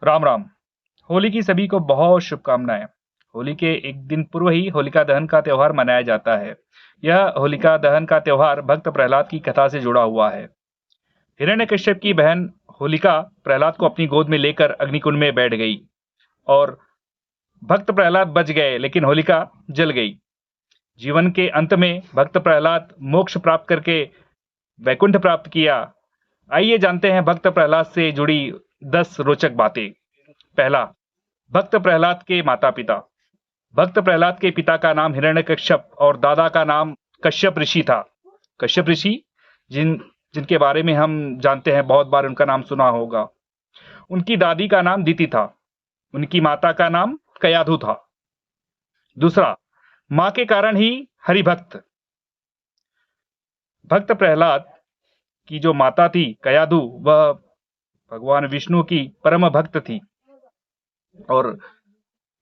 राम राम। होली की सभी को बहुत शुभकामनाएं। होली के एक दिन पूर्व ही होलिका दहन का त्योहार मनाया जाता है। यह होलिका दहन का त्योहार भक्त प्रहलाद की कथा से जुड़ा हुआ है। हिरण्यकश्यप की बहन होलिका प्रहलाद को अपनी गोद में लेकर अग्निकुंड में बैठ गई और भक्त प्रहलाद बच गए, लेकिन होलिका जल गई। जीवन के अंत में भक्त प्रहलाद मोक्ष प्राप्त करके वैकुंठ प्राप्त किया। आइए जानते हैं भक्त प्रहलाद से जुड़ी 10 रोचक बातें। पहला, भक्त प्रहलाद के माता पिता। भक्त प्रहलाद के पिता का नाम हिरण्यकश्यप और दादा का नाम कश्यप ऋषि था। कश्यप ऋषि जिन जिनके बारे में हम जानते हैं, बहुत बार उनका नाम सुना होगा। उनकी दादी का नाम दीति था। उनकी माता का नाम कयाधु था। दूसरा, मां के कारण ही हरिभक्त। भक्त प्रहलाद की जो माता थी कयाधु, वह भगवान विष्णु की परम भक्त थी और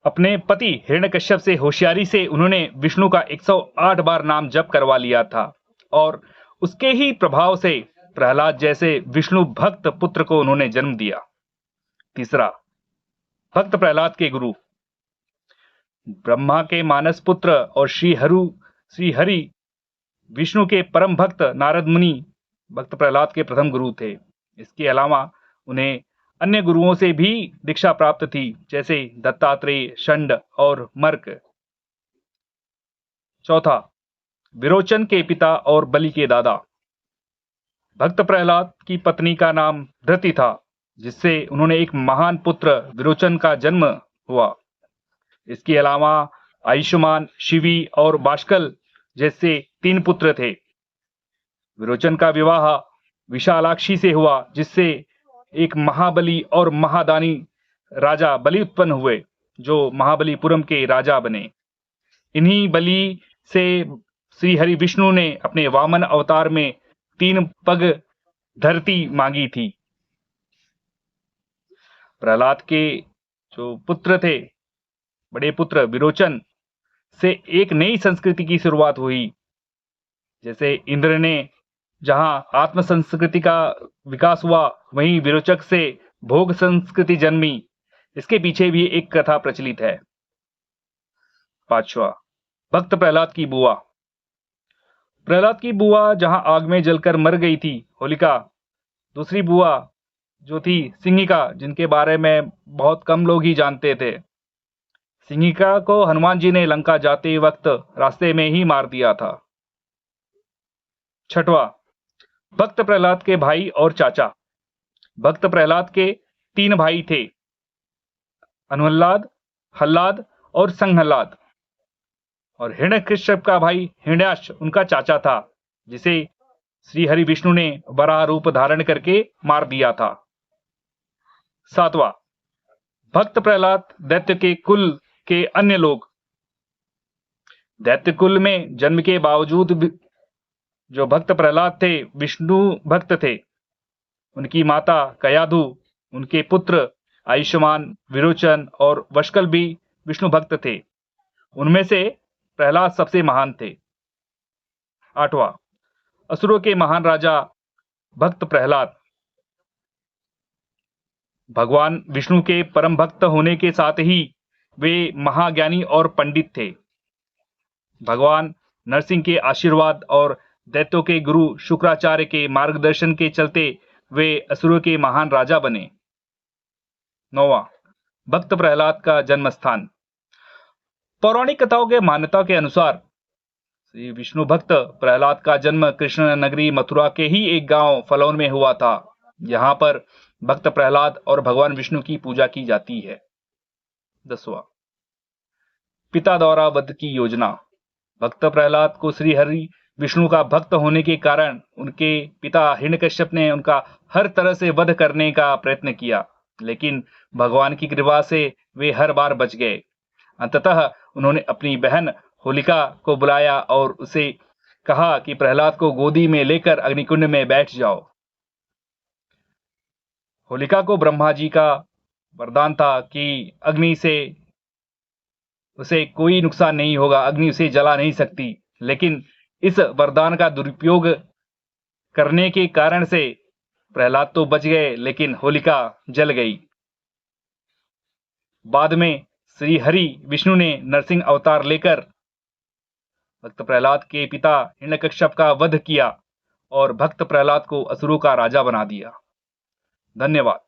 अपने पति हिरण्यकश्यप से होशियारी से उन्होंने विष्णु का 108 बार नाम जप करवा लिया था और उसके ही प्रभाव से प्रहलाद जैसे विष्णु भक्त पुत्र को उन्होंने जन्म दिया। तीसरा, भक्त प्रहलाद के गुरु। ब्रह्मा के मानस पुत्र और श्री हरि विष्णु के परम भक्त नारद मुनि भक्त प्रहलाद के प्रथम गुरु थे। इसके अलावा उन्हें अन्य गुरुओं से भी दीक्षा प्राप्त थी, जैसे दत्तात्रेय, षंड और मर्क। चौथा, विरोचन के पिता और बलि के दादा। भक्त प्रहलाद की पत्नी का नाम धृति था, जिससे उन्होंने एक महान पुत्र विरोचन का जन्म हुआ। इसके अलावा आयुष्मान, शिवी और बाष्कल जैसे 3 पुत्र थे। विरोचन का विवाह विशालाक्षी से हुआ, जिससे एक महाबली और महादानी राजा बलि उत्पन्न हुए, जो महाबलीपुरम के राजा बने। इन्हीं बलि से श्री हरि विष्णु ने अपने वामन अवतार में 3 पग धरती मांगी थी। प्रहलाद के जो पुत्र थे, बड़े पुत्र विरोचन से एक नई संस्कृति की शुरुआत हुई। जैसे इंद्र ने जहां आत्म संस्कृति का विकास हुआ, वहीं विरोचक से भोग संस्कृति जन्मी। इसके पीछे भी एक कथा प्रचलित है। पांचवा, भक्त प्रहलाद की बुआ। प्रहलाद की बुआ जहां आग में जलकर मर गई थी, होलिका। दूसरी बुआ जो थी सिंहिका, जिनके बारे में बहुत कम लोग ही जानते थे। सिंहिका को हनुमान जी ने लंका जाते वक्त रास्ते में ही मार दिया था। छठवा, भक्त प्रहलाद के भाई और चाचा। भक्त प्रहलाद के 3 भाई थे, अनुहल्लाद, हल्लाद और संहल्लाद। और हिरण्यकश्यप का भाई हिरण्याक्ष उनका चाचा था, जिसे श्री हरि विष्णु ने वराह रूप धारण करके मार दिया था। सातवां, भक्त प्रहलाद दैत्य के कुल के अन्य लोग। दैत्य कुल में जन्म के बावजूद भी जो भक्त प्रहलाद थे विष्णु भक्त थे। उनकी माता कयाधु, उनके पुत्र आयुष्मान, विरोचन और वष्कल भी विष्णु भक्त थे। उनमें से प्रहलाद सबसे महान थे। आठवां, असुरों के महान राजा भक्त प्रहलाद। भगवान विष्णु के परम भक्त होने के साथ ही वे महाज्ञानी और पंडित थे। भगवान नरसिंह के आशीर्वाद और दैत्यों के गुरु शुक्राचार्य के मार्गदर्शन के चलते वे असुरों के महान राजा बने। 9वां, भक्त प्रहलाद का जन्म स्थान। पौराणिक कथाओं के मान्यता के अनुसार श्री विष्णु भक्त प्रहलाद का जन्म कृष्ण नगरी मथुरा के ही एक गांव फलौन में हुआ था। यहाँ पर भक्त प्रहलाद और भगवान विष्णु की पूजा की जाती है। 10वां, पिता द्वारा वध की योजना। भक्त प्रहलाद को श्री हरि विष्णु का भक्त होने के कारण उनके पिता हिरण्यकश्यप ने उनका हर तरह से वध करने का प्रयत्न किया, लेकिन भगवान की कृपा से वे हर बार बच गए। अंततः उन्होंने अपनी बहन होलिका को बुलाया और उसे कहा कि प्रहलाद को गोदी में लेकर अग्निकुंड में बैठ जाओ। होलिका को ब्रह्मा जी का वरदान था कि अग्नि से उसे कोई नुकसान नहीं होगा, अग्नि उसे जला नहीं सकती। लेकिन इस वरदान का दुरुपयोग करने के कारण से प्रहलाद तो बच गए, लेकिन होलिका जल गई। बाद में श्री हरि विष्णु ने नरसिंह अवतार लेकर भक्त प्रहलाद के पिता हिरण्यकश्यप का वध किया और भक्त प्रहलाद को असुरों का राजा बना दिया। धन्यवाद।